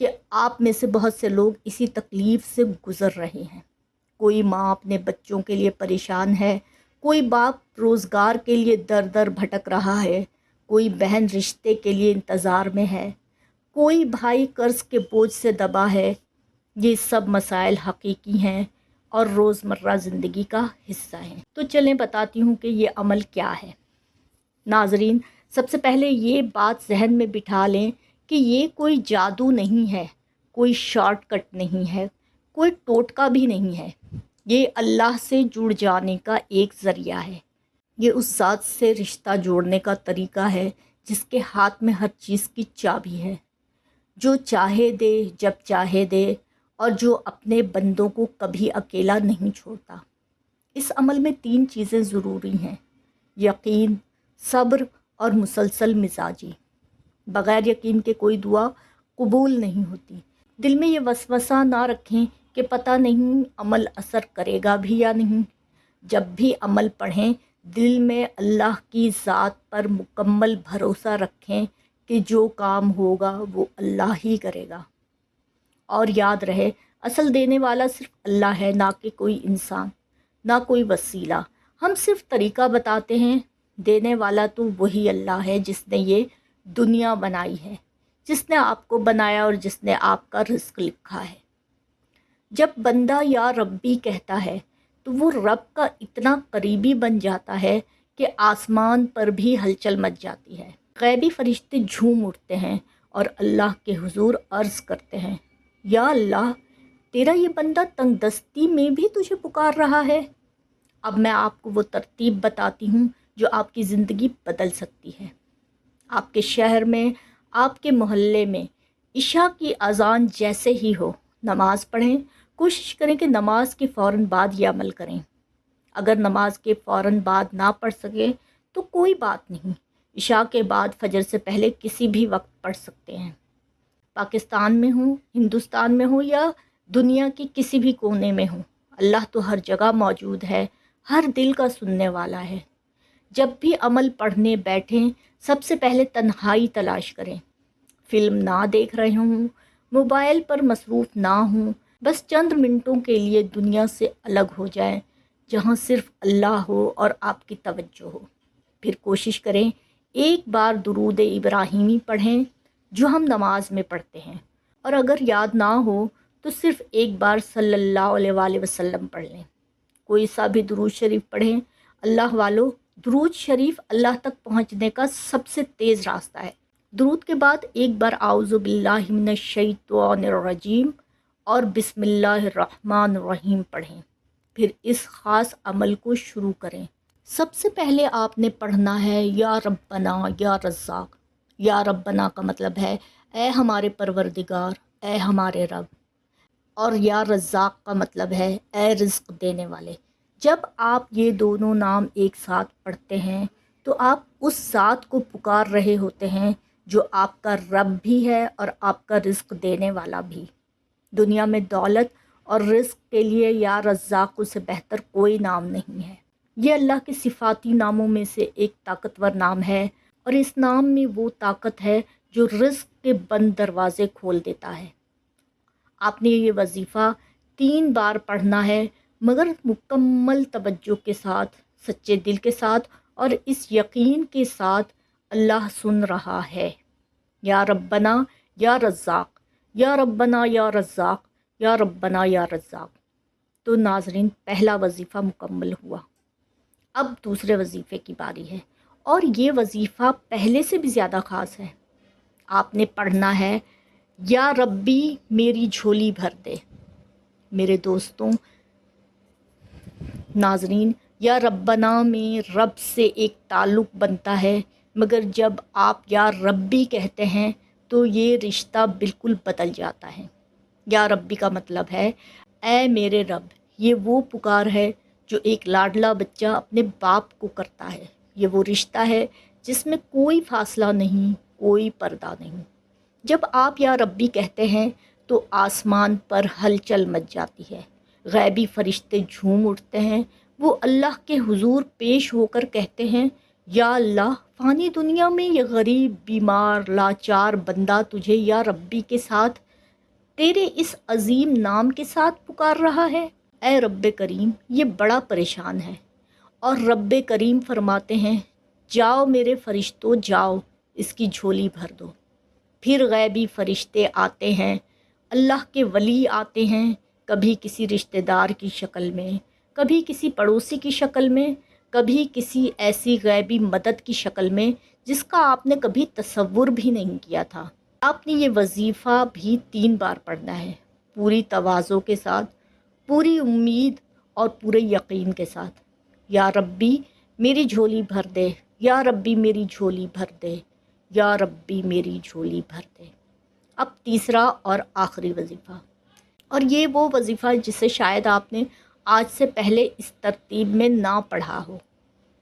کہ آپ میں سے بہت سے لوگ اسی تکلیف سے گزر رہے ہیں۔ کوئی ماں اپنے بچوں کے لیے پریشان ہے، کوئی باپ روزگار کے لیے در در بھٹک رہا ہے، کوئی بہن رشتے کے لیے انتظار میں ہے، کوئی بھائی قرض کے بوجھ سے دبا ہے۔ یہ سب مسائل حقیقی ہیں اور روزمرہ زندگی کا حصہ ہیں۔ تو چلیں بتاتی ہوں کہ یہ عمل کیا ہے۔ ناظرین، سب سے پہلے یہ بات ذہن میں بٹھا لیں کہ یہ کوئی جادو نہیں ہے، کوئی شارٹ کٹ نہیں ہے، کوئی ٹوٹکا بھی نہیں ہے۔ یہ اللہ سے جڑ جانے کا ایک ذریعہ ہے۔ یہ اس ذات سے رشتہ جوڑنے کا طریقہ ہے جس کے ہاتھ میں ہر چیز کی چابی ہے، جو چاہے دے جب چاہے دے، اور جو اپنے بندوں کو کبھی اکیلا نہیں چھوڑتا۔ اس عمل میں 3 چیزیں ضروری ہیں: یقین، صبر اور مسلسل مزاجی۔ بغیر یقین کے کوئی دعا قبول نہیں ہوتی۔ دل میں یہ وسوسہ نہ رکھیں کہ پتہ نہیں عمل اثر کرے گا بھی یا نہیں۔ جب بھی عمل پڑھیں، دل میں اللہ کی ذات پر مکمل بھروسہ رکھیں کہ جو کام ہوگا وہ اللہ ہی کرے گا۔ اور یاد رہے، اصل دینے والا صرف اللہ ہے، نہ کہ کوئی انسان، نہ کوئی وسیلہ۔ ہم صرف طریقہ بتاتے ہیں، دینے والا تو وہی اللہ ہے جس نے یہ دنیا بنائی ہے، جس نے آپ کو بنایا اور جس نے آپ کا رزق لکھا ہے۔ جب بندہ یا ربی کہتا ہے تو وہ رب کا اتنا قریبی بن جاتا ہے کہ آسمان پر بھی ہلچل مچ جاتی ہے۔ غیبی فرشتے جھوم اٹھتے ہیں اور اللہ کے حضور عرض کرتے ہیں، یا اللہ، تیرا یہ بندہ تنگ دستی میں بھی تجھے پکار رہا ہے۔ اب میں آپ کو وہ ترتیب بتاتی ہوں جو آپ کی زندگی بدل سکتی ہے۔ آپ کے شہر میں، آپ کے محلے میں عشاء کی اذان جیسے ہی ہو، نماز پڑھیں۔ کوشش کریں کہ نماز کے فوراً بعد یہ عمل کریں۔ اگر نماز کے فوراً بعد نہ پڑھ سکیں تو کوئی بات نہیں، عشاء کے بعد فجر سے پہلے کسی بھی وقت پڑھ سکتے ہیں۔ پاکستان میں ہوں، ہندوستان میں ہوں یا دنیا کے کسی بھی کونے میں ہوں، اللہ تو ہر جگہ موجود ہے، ہر دل کا سننے والا ہے۔ جب بھی عمل پڑھنے بیٹھیں، سب سے پہلے تنہائی تلاش کریں۔ فلم نہ دیکھ رہے ہوں، موبائل پر مصروف نہ ہوں، بس چند منٹوں کے لیے دنیا سے الگ ہو جائیں، جہاں صرف اللہ ہو اور آپ کی توجہ ہو۔ پھر کوشش کریں ایک بار درود ابراہیمی پڑھیں جو ہم نماز میں پڑھتے ہیں، اور اگر یاد نہ ہو تو صرف ایک بار صلی اللہ علیہ وآلہ وسلم پڑھ لیں۔ کوئی سا بھی درود شریف پڑھیں۔ اللہ والو، درود شریف اللہ تک پہنچنے کا سب سے تیز راستہ ہے۔ درود کے بعد ایک بار اعوذ باللہ من الشیطان الرجیم اور بسم اللہ الرحمن الرحیم پڑھیں۔ پھر اس خاص عمل کو شروع کریں۔ سب سے پہلے آپ نے پڑھنا ہے یا ربنا یا رزاق۔ یا ربنا کا مطلب ہے اے ہمارے پروردگار، اے ہمارے رب، اور یا رزاق کا مطلب ہے اے رزق دینے والے۔ جب آپ یہ دونوں نام ایک ساتھ پڑھتے ہیں تو آپ اس ذات کو پکار رہے ہوتے ہیں جو آپ کا رب بھی ہے اور آپ کا رزق دینے والا بھی۔ دنیا میں دولت اور رزق کے لیے یا رزاق سے بہتر کوئی نام نہیں ہے۔ یہ اللہ کے صفاتی ناموں میں سے ایک طاقتور نام ہے، اور اس نام میں وہ طاقت ہے جو رزق کے بند دروازے کھول دیتا ہے۔ آپ نے یہ وظیفہ 3 بار پڑھنا ہے، مگر مکمل توجہ کے ساتھ، سچے دل کے ساتھ اور اس یقین کے ساتھ اللہ سن رہا ہے۔ یا ربنا یا رزاق، یا ربنا یا رزاق، یا ربنا یا رزاق۔ تو ناظرین، پہلا وظیفہ مکمل ہوا۔ اب دوسرے وظیفے کی باری ہے، اور یہ وظیفہ پہلے سے بھی زیادہ خاص ہے۔ آپ نے پڑھنا ہے یا ربی میری جھولی بھر دے۔ میرے دوستوں، ناظرین، یا ربنا میں رب سے ایک تعلق بنتا ہے، مگر جب آپ یا ربی کہتے ہیں تو یہ رشتہ بالکل بدل جاتا ہے۔ یا ربی کا مطلب ہے اے میرے رب۔ یہ وہ پکار ہے جو ایک لاڈلا بچہ اپنے باپ کو کرتا ہے۔ یہ وہ رشتہ ہے جس میں کوئی فاصلہ نہیں، کوئی پردہ نہیں۔ جب آپ یا ربی کہتے ہیں تو آسمان پر ہلچل مچ جاتی ہے، غیبی فرشتے جھوم اٹھتے ہیں، وہ اللہ کے حضور پیش ہو کر کہتے ہیں، یا اللہ، فانی دنیا میں یہ غریب، بیمار، لاچار بندہ تجھے یا ربی کے ساتھ تیرے اس عظیم نام کے ساتھ پکار رہا ہے۔ اے رب کریم، یہ بڑا پریشان ہے، اور رب کریم فرماتے ہیں جاؤ میرے فرشتوں جاؤ، اس کی جھولی بھر دو۔ پھر غیبی فرشتے آتے ہیں، اللہ کے ولی آتے ہیں، کبھی کسی رشتہ دار کی شکل میں، کبھی کسی پڑوسی کی شکل میں، کبھی کسی ایسی غیبی مدد کی شکل میں جس کا آپ نے کبھی تصور بھی نہیں کیا تھا۔ آپ نے یہ وظیفہ بھی 3 بار پڑھنا ہے، پوری تواضع کے ساتھ، پوری امید اور پورے یقین کے ساتھ۔ یا ربی میری جھولی بھر دے، یا ربی میری جھولی بھر دے، یا ربی میری جھولی بھر دے۔ اب تیسرا اور آخری وظیفہ، اور یہ وہ وظیفہ جسے شاید آپ نے آج سے پہلے اس ترتیب میں نہ پڑھا ہو،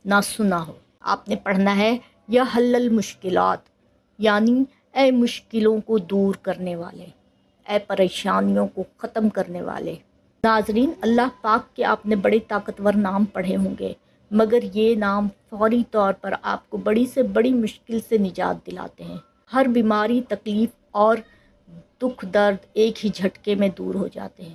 نہ سنا ہو۔ آپ نے پڑھنا ہے یا حل المشکلات، یعنی اے مشکلوں کو دور کرنے والے، اے پریشانیوں کو ختم کرنے والے۔ ناظرین، اللہ پاک کے آپ نے بڑے طاقتور نام پڑھے ہوں گے، مگر یہ نام فوری طور پر آپ کو بڑی سے بڑی مشکل سے نجات دلاتے ہیں۔ ہر بیماری، تکلیف اور دکھ درد ایک ہی جھٹکے میں دور ہو جاتے ہیں۔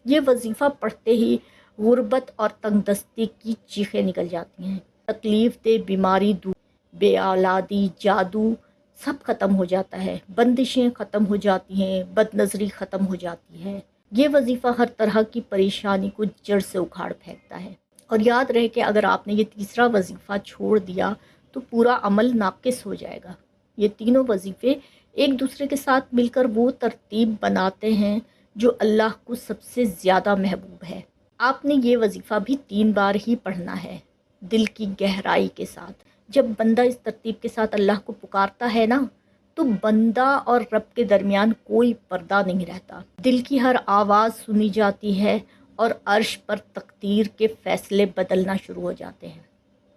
یہ وظیفہ پڑھتے ہی غربت اور تنگ دستی کی چیخیں نکل جاتی ہیں، تکلیف دہ بیماری دور، بے اولادی، جادو سب ختم ہو جاتا ہے، بندشیں ختم ہو جاتی ہیں، بد نظری ختم ہو جاتی ہے۔ یہ وظیفہ ہر طرح کی پریشانی کو جڑ سے اکھاڑ پھینکتا ہے۔ اور یاد رہے کہ اگر آپ نے یہ تیسرا وظیفہ چھوڑ دیا تو پورا عمل ناقص ہو جائے گا۔ یہ تینوں وظیفے ایک دوسرے کے ساتھ مل کر وہ ترتیب بناتے ہیں جو اللہ کو سب سے زیادہ محبوب ہے۔ آپ نے یہ وظیفہ بھی 3 بار ہی پڑھنا ہے، دل کی گہرائی کے ساتھ۔ جب بندہ اس ترتیب کے ساتھ اللہ کو پکارتا ہے نا، تو بندہ اور رب کے درمیان کوئی پردہ نہیں رہتا، دل کی ہر آواز سنی جاتی ہے اور عرش پر تقدیر کے فیصلے بدلنا شروع ہو جاتے ہیں۔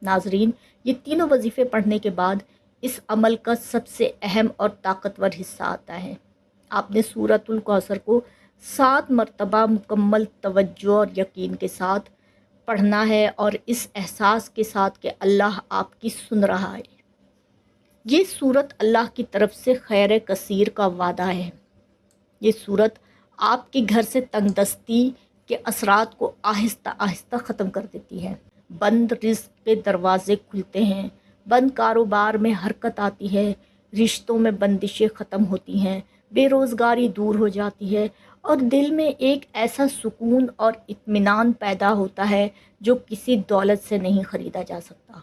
ناظرین، یہ تینوں وظیفے پڑھنے کے بعد اس عمل کا سب سے اہم اور طاقتور حصہ آتا ہے۔ آپ نے سورۃ الکوثر کو 7 مرتبہ مکمل توجہ اور یقین کے ساتھ پڑھنا ہے، اور اس احساس کے ساتھ کہ اللہ آپ کی سن رہا ہے۔ یہ سورت اللہ کی طرف سے خیر کثیر کا وعدہ ہے۔ یہ سورت آپ کے گھر سے تنگ دستی کے اثرات کو آہستہ آہستہ ختم کر دیتی ہے۔ بند رزق کے دروازے کھلتے ہیں، بند کاروبار میں حرکت آتی ہے، رشتوں میں بندشیں ختم ہوتی ہیں، بے روزگاری دور ہو جاتی ہے، اور دل میں ایک ایسا سکون اور اطمینان پیدا ہوتا ہے جو کسی دولت سے نہیں خریدا جا سکتا۔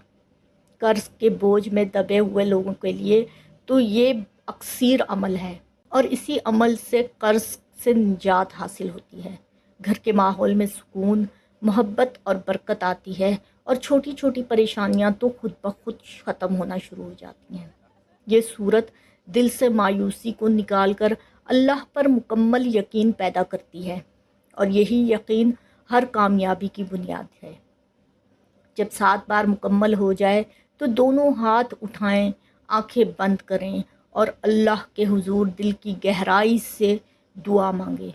قرض کے بوجھ میں دبے ہوئے لوگوں کے لیے تو یہ اکثیر عمل ہے، اور اسی عمل سے قرض سے نجات حاصل ہوتی ہے۔ گھر کے ماحول میں سکون، محبت اور برکت آتی ہے، اور چھوٹی چھوٹی پریشانیاں تو خود بخود ختم ہونا شروع ہو جاتی ہیں۔ یہ صورت دل سے مایوسی کو نکال کر اللہ پر مکمل یقین پیدا کرتی ہے، اور یہی یقین ہر کامیابی کی بنیاد ہے۔ جب 7 بار مکمل ہو جائے تو دونوں ہاتھ اٹھائیں، آنکھیں بند کریں اور اللہ کے حضور دل کی گہرائی سے دعا مانگیں۔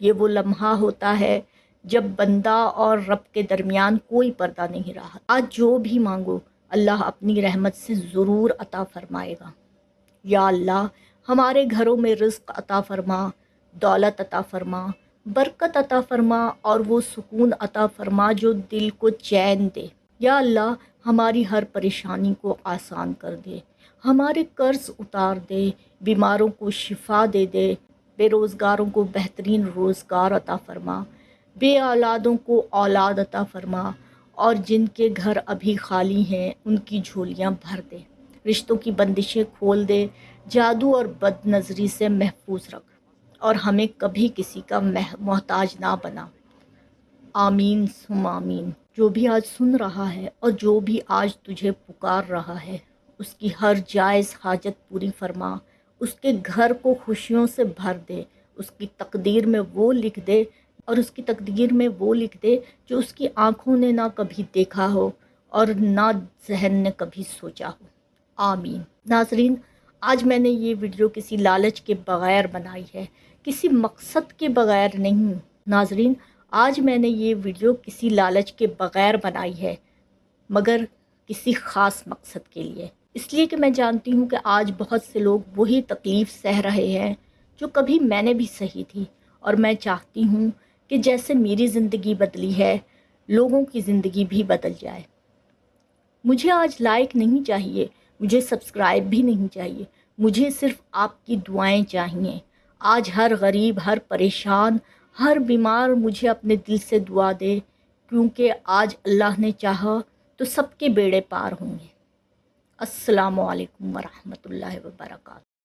یہ وہ لمحہ ہوتا ہے جب بندہ اور رب کے درمیان کوئی پردہ نہیں رہا۔ آج جو بھی مانگو اللہ اپنی رحمت سے ضرور عطا فرمائے گا۔ یا اللہ، ہمارے گھروں میں رزق عطا فرما، دولت عطا فرما، برکت عطا فرما، اور وہ سکون عطا فرما جو دل کو چین دے۔ یا اللہ، ہماری ہر پریشانی کو آسان کر دے، ہمارے قرض اتار دے، بیماروں کو شفا دے دے، بے روزگاروں کو بہترین روزگار عطا فرما، بے اولادوں کو اولاد عطا فرما، اور جن کے گھر ابھی خالی ہیں ان کی جھولیاں بھر دے، رشتوں کی بندشیں کھول دے، جادو اور بد نظری سے محفوظ رکھ، اور ہمیں کبھی کسی کا محتاج نہ بنا۔ آمین ثم آمین۔ جو بھی آج سن رہا ہے اور جو بھی آج تجھے پکار رہا ہے، اس کی ہر جائز حاجت پوری فرما، اس کے گھر کو خوشیوں سے بھر دے، اس کی تقدیر میں وہ لکھ دے، اور اس کی تقدیر میں وہ لکھ دے جو اس کی آنکھوں نے نہ کبھی دیکھا ہو اور نہ ذہن نے کبھی سوچا ہو۔ آمین۔ ناظرین، آج میں نے یہ ویڈیو کسی لالچ کے بغیر بنائی ہے، کسی مقصد کے بغیر نہیں۔ ناظرین، آج میں نے یہ ویڈیو کسی لالچ کے بغیر بنائی ہے، مگر کسی خاص مقصد کے لیے۔ اس لیے کہ میں جانتی ہوں کہ آج بہت سے لوگ وہی تکلیف سہ رہے ہیں جو کبھی میں نے بھی سہی تھی، اور میں چاہتی ہوں کہ جیسے میری زندگی بدلی ہے، لوگوں کی زندگی بھی بدل جائے۔ مجھے آج لائک نہیں چاہیے، مجھے سبسکرائب بھی نہیں چاہیے، مجھے صرف آپ کی دعائیں چاہیے۔ آج ہر غریب، ہر پریشان، ہر بیمار مجھے اپنے دل سے دعا دے، کیونکہ آج اللہ نے چاہا تو سب کے بیڑے پار ہوں گے۔ السلام علیکم ورحمۃ اللہ وبرکاتہ۔